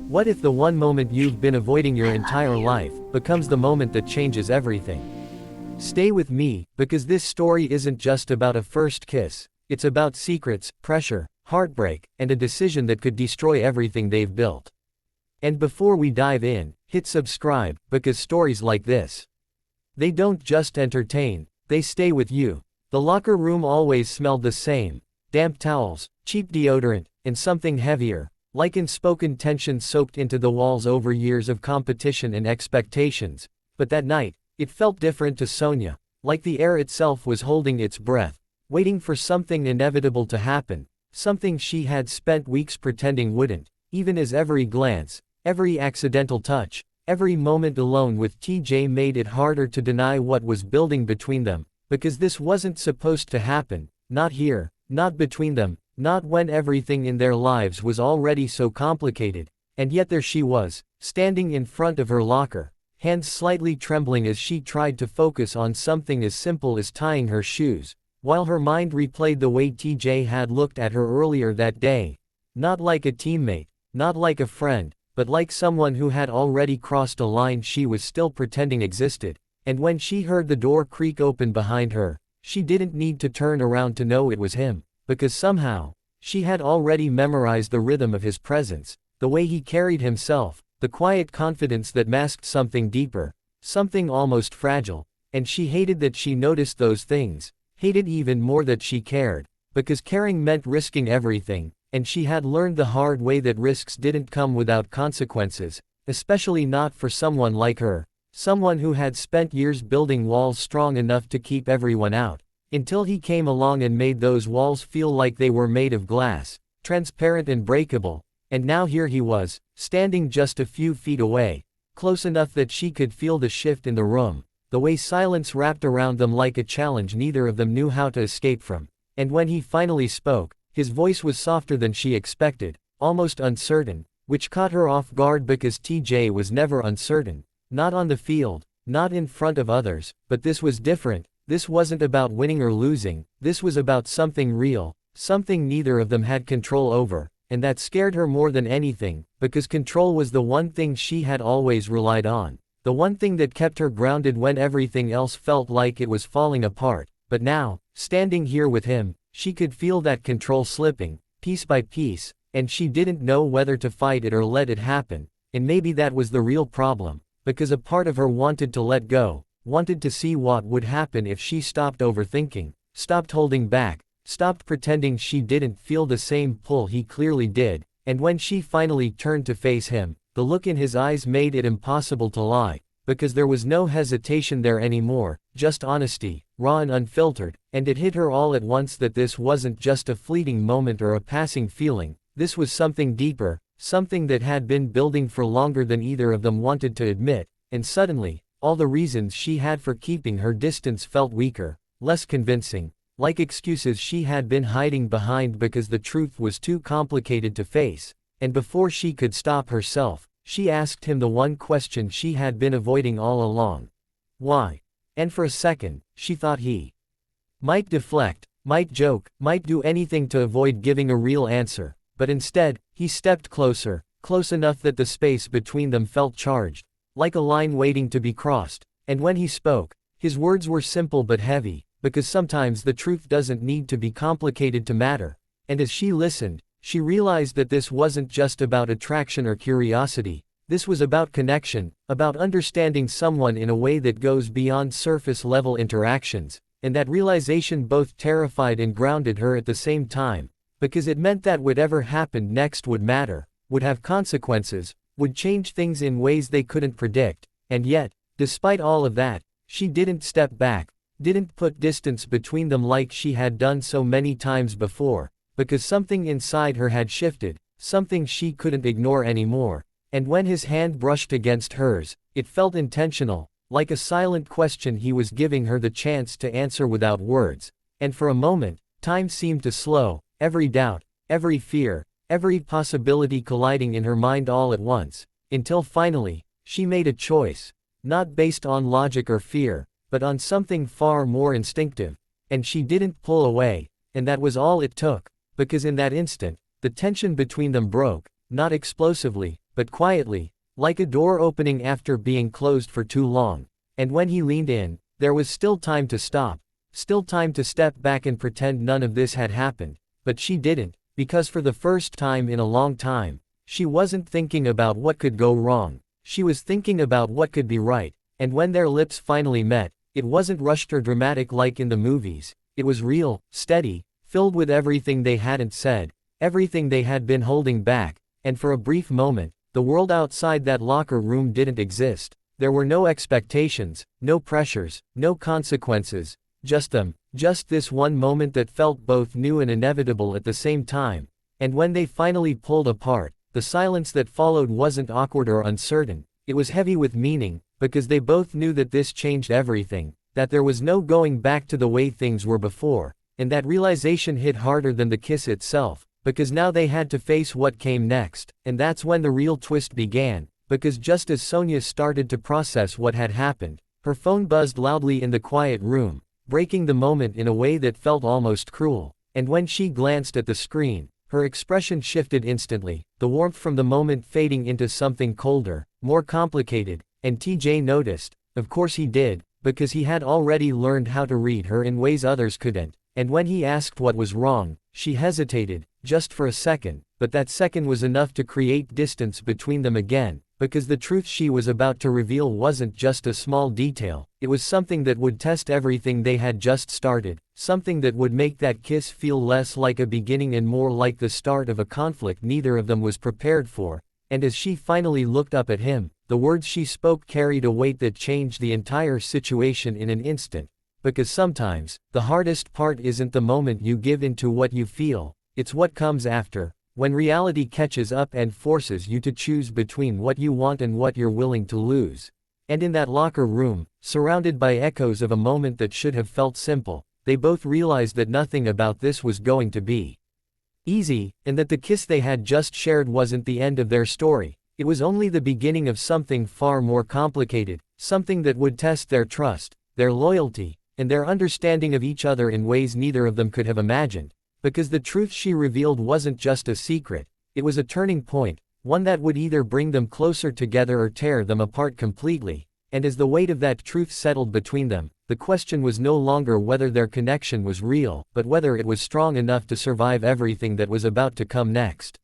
What if the one moment you've been avoiding your entire life becomes the moment that changes everything? Stay with me, because this story isn't just about a first kiss, it's about secrets, pressure, heartbreak, and a decision that could destroy everything they've built. And before we dive in, hit subscribe, because stories like this, they don't just entertain, they stay with you. The locker room always smelled the same: damp towels, cheap deodorant, and something heavier, like unspoken tension soaked into the walls over years of competition and expectations. But that night, it felt different to Sonya, like the air itself was holding its breath, waiting for something inevitable to happen, something she had spent weeks pretending wouldn't, even as every glance, every accidental touch, every moment alone with TJ made it harder to deny what was building between them, because this wasn't supposed to happen, not here, not between them, not when everything in their lives was already so complicated. And yet there she was, standing in front of her locker, hands slightly trembling as she tried to focus on something as simple as tying her shoes, while her mind replayed the way TJ had looked at her earlier that day. Not like a teammate, not like a friend, but like someone who had already crossed a line she was still pretending existed. And when she heard the door creak open behind her, she didn't need to turn around to know it was him, because somehow, she had already memorized the rhythm of his presence, the way he carried himself, the quiet confidence that masked something deeper, something almost fragile. And she hated that she noticed those things, hated even more that she cared, because caring meant risking everything, and she had learned the hard way that risks didn't come without consequences, especially not for someone like her, someone who had spent years building walls strong enough to keep everyone out. Until he came along and made those walls feel like they were made of glass, transparent and breakable. And now here he was, standing just a few feet away, close enough that she could feel the shift in the room, the way silence wrapped around them like a challenge neither of them knew how to escape from. And when he finally spoke, his voice was softer than she expected, almost uncertain, which caught her off guard because TJ was never uncertain, not on the field, not in front of others. But this was different. This wasn't about winning or losing, this was about something real, something neither of them had control over, and that scared her more than anything, because control was the one thing she had always relied on, the one thing that kept her grounded when everything else felt like it was falling apart. But now, standing here with him, she could feel that control slipping, piece by piece, and she didn't know whether to fight it or let it happen. And maybe that was the real problem, because a part of her wanted to let go, wanted to see what would happen if she stopped overthinking, stopped holding back, stopped pretending she didn't feel the same pull he clearly did. And when she finally turned to face him, the look in his eyes made it impossible to lie, because there was no hesitation there anymore, just honesty, raw and unfiltered. And it hit her all at once that this wasn't just a fleeting moment or a passing feeling, this was something deeper, something that had been building for longer than either of them wanted to admit. And suddenly, all the reasons she had for keeping her distance felt weaker, less convincing, like excuses she had been hiding behind because the truth was too complicated to face. And before she could stop herself, she asked him the one question she had been avoiding all along. Why? And for a second, she thought he might deflect, might joke, might do anything to avoid giving a real answer. But instead, he stepped closer, close enough that the space between them felt charged, like a line waiting to be crossed. And when he spoke, his words were simple but heavy, because sometimes the truth doesn't need to be complicated to matter. And as she listened, she realized that this wasn't just about attraction or curiosity, this was about connection, about understanding someone in a way that goes beyond surface-level interactions. And that realization both terrified and grounded her at the same time, because it meant that whatever happened next would matter, would have consequences, would change things in ways they couldn't predict. And yet, despite all of that, she didn't step back, didn't put distance between them like she had done so many times before, because something inside her had shifted, something she couldn't ignore anymore. And when his hand brushed against hers, it felt intentional, like a silent question he was giving her the chance to answer without words. And for a moment, time seemed to slow, every doubt, every fear, every possibility colliding in her mind all at once, until finally, she made a choice, not based on logic or fear, but on something far more instinctive. And she didn't pull away, and that was all it took, because in that instant, the tension between them broke, not explosively, but quietly, like a door opening after being closed for too long. And when he leaned in, there was still time to stop, still time to step back and pretend none of this had happened. But she didn't, because for the first time in a long time, she wasn't thinking about what could go wrong, she was thinking about what could be right. And when their lips finally met, it wasn't rushed or dramatic like in the movies, it was real, steady, filled with everything they hadn't said, everything they had been holding back. And for a brief moment, the world outside that locker room didn't exist. There were no expectations, no pressures, no consequences, just them, just this one moment that felt both new and inevitable at the same time. And when they finally pulled apart, the silence that followed wasn't awkward or uncertain, it was heavy with meaning, because they both knew that this changed everything, that there was no going back to the way things were before. And that realization hit harder than the kiss itself, because now they had to face what came next. And that's when the real twist began, because just as Sonya started to process what had happened, her phone buzzed loudly in the quiet room, breaking the moment in a way that felt almost cruel. And when she glanced at the screen, her expression shifted instantly, the warmth from the moment fading into something colder, more complicated. And TJ noticed, of course he did, because he had already learned how to read her in ways others couldn't. And when he asked what was wrong, she hesitated, just for a second, but that second was enough to create distance between them again, because the truth she was about to reveal wasn't just a small detail, it was something that would test everything they had just started, something that would make that kiss feel less like a beginning and more like the start of a conflict neither of them was prepared for. And as she finally looked up at him, the words she spoke carried a weight that changed the entire situation in an instant. Because sometimes, the hardest part isn't the moment you give into what you feel, it's what comes after, when reality catches up and forces you to choose between what you want and what you're willing to lose. And in that locker room, surrounded by echoes of a moment that should have felt simple, they both realized that nothing about this was going to be easy, and that the kiss they had just shared wasn't the end of their story, it was only the beginning of something far more complicated, something that would test their trust, their loyalty, and their understanding of each other in ways neither of them could have imagined. Because the truth she revealed wasn't just a secret, it was a turning point, one that would either bring them closer together or tear them apart completely. And as the weight of that truth settled between them, the question was no longer whether their connection was real, but whether it was strong enough to survive everything that was about to come next.